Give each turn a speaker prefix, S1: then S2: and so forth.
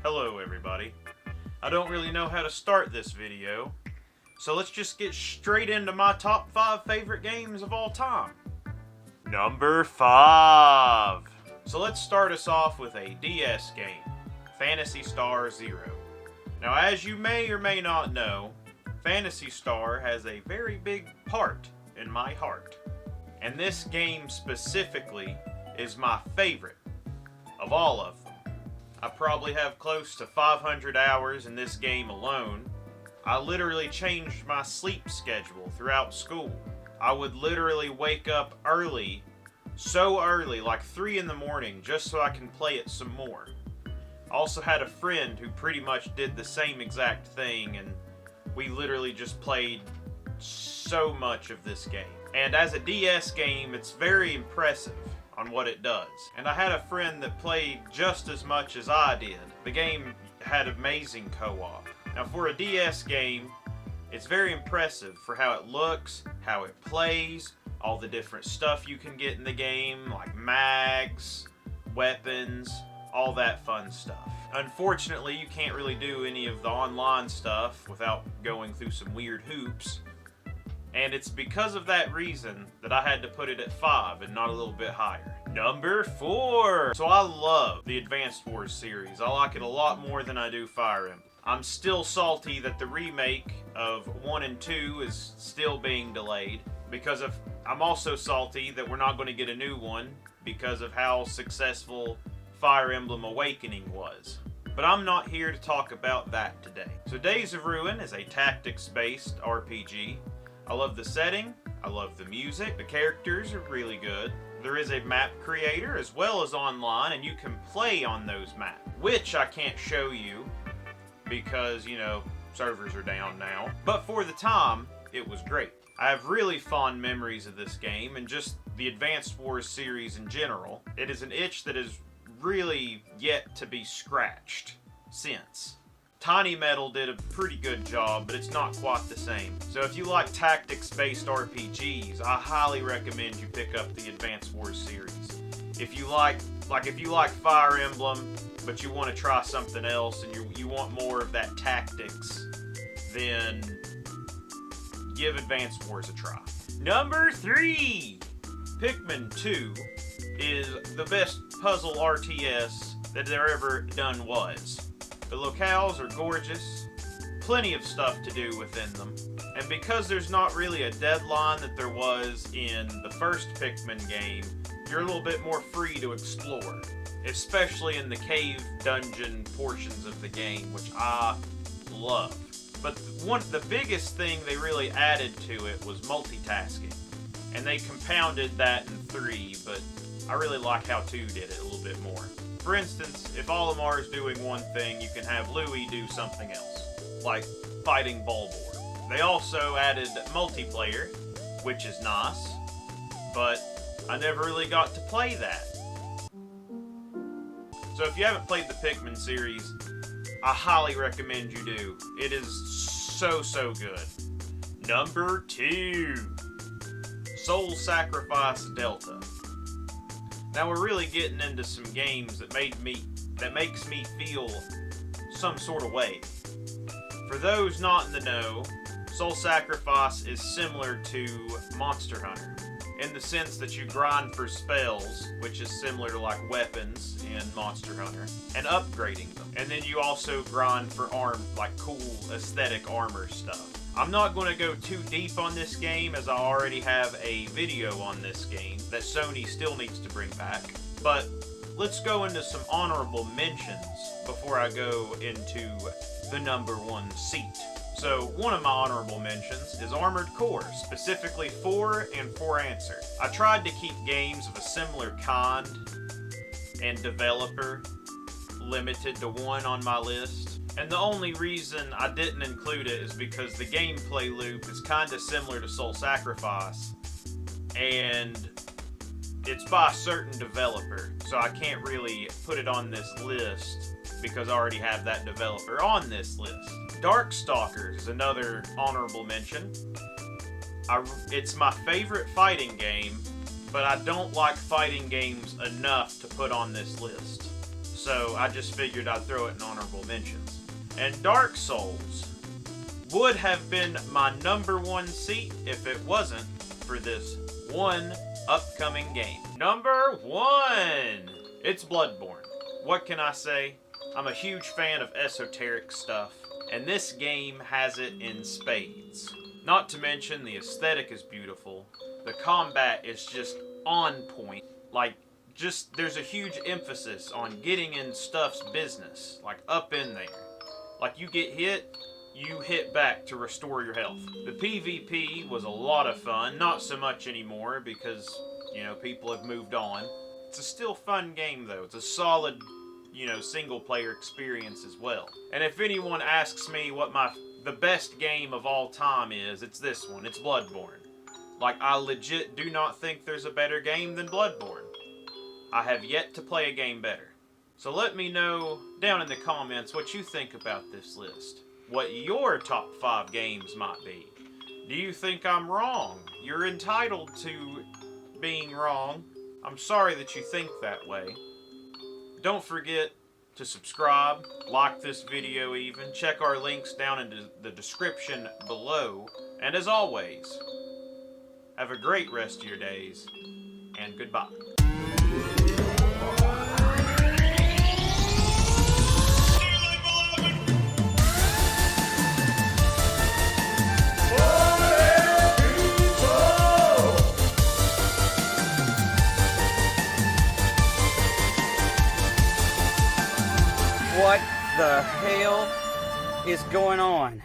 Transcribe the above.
S1: Hello everybody. I don't really know how to start this video, so let's just get straight into my top 5 favorite games of all time. Number 5. So let's start us off with a DS game, Phantasy Star Zero. Now as you may or may not know, Phantasy Star has a very big part in my heart. And this game specifically is my favorite of all of them. I probably have close to 500 hours in this game alone. I literally changed my sleep schedule throughout school. I would literally wake up early, so early, like 3 in the morning, just so I can play it some more. I also had a friend who pretty much did the same exact thing, and we literally just played so much of this game. And as a DS game, it's very impressive on what it does. And I had a friend that played just as much as I did. The game had amazing co-op. Now for a DS game, it's very impressive for how it looks, how it plays, all the different stuff you can get in the game, like mags, weapons, all that fun stuff. Unfortunately, you can't really do any of the online stuff without going through some weird hoops. And it's because of that reason that I had to put it at 5 and not a little bit higher. Number 4! So I love the Advanced Wars series. I like it a lot more than I do Fire Emblem. I'm still salty that the remake of 1 and 2 is still being delayed. I'm also salty that we're not going to get a new one because of how successful Fire Emblem Awakening was. But I'm not here to talk about that today. So Days of Ruin is a tactics-based RPG. I love the setting, I love the music, the characters are really good. There is a map creator as well as online, and you can play on those maps, which I can't show you because, servers are down now. But for the time, it was great. I have really fond memories of this game and just the Advanced Wars series in general. It is an itch that is really yet to be scratched since. Tiny Metal did a pretty good job, but it's not quite the same. So if you like tactics-based RPGs, I highly recommend you pick up the Advanced Wars series. If you like Fire Emblem, but you want to try something else and you want more of that tactics, then give Advanced Wars a try. Number 3! Pikmin 2 is the best puzzle RTS that there ever done was. The locales are gorgeous, plenty of stuff to do within them, and because there's not really a deadline that there was in the first Pikmin game, you're a little bit more free to explore, especially in the cave dungeon portions of the game, which I love. But the biggest thing they really added to it was multitasking, and they compounded that in 3, but I really like how 2 did it a little bit more. For instance, if Olimar is doing one thing, you can have Louie do something else, like fighting Bulbor. They also added multiplayer, which is nice, but I never really got to play that. So if you haven't played the Pikmin series, I highly recommend you do. It is so good. Number 2. Soul Sacrifice Delta. Now we're really getting into some games that makes me feel some sort of way. For those not in the know, Soul Sacrifice is similar to Monster Hunter in the sense that you grind for spells, which is similar to like weapons in Monster Hunter, and upgrading them. And then you also grind for like cool aesthetic armor stuff. I'm not going to go too deep on this game as I already have a video on this game that Sony still needs to bring back. But let's go into some honorable mentions before I go into the number 1 seat. So one of my honorable mentions is Armored Core, specifically 4 and 4 Answer. I tried to keep games of a similar kind and developer limited to 1 on my list. And the only reason I didn't include it is because the gameplay loop is kind of similar to Soul Sacrifice, and it's by a certain developer, so I can't really put it on this list because I already have that developer on this list. Darkstalkers is another honorable mention. It's my favorite fighting game, but I don't like fighting games enough to put on this list. so I just figured I'd throw it in honorable mentions. And Dark Souls would have been my #1 seat if it wasn't for this one upcoming game. Number 1! It's Bloodborne. What can I say? I'm a huge fan of esoteric stuff, and this game has it in spades. Not to mention the aesthetic is beautiful. The combat is just on point. Like, there's a huge emphasis on getting in stuff's business, like up in there. Like, you get hit, you hit back to restore your health. The PvP was a lot of fun, not so much anymore because, you know, people have moved on. It's a still fun game though. It's a solid, you know, single player experience as well. And if anyone asks me what the best game of all time is, it's this one. It's Bloodborne. Like, I legit do not think there's a better game than Bloodborne. I have yet to play a game better. So let me know down in the comments what you think about this list. What your top 5 games might be. Do you think I'm wrong? You're entitled to being wrong. I'm sorry that you think that way. Don't forget to subscribe, like this video even, check our links down in the description below, and as always, have a great rest of your days, and goodbye.
S2: What the hell is going on?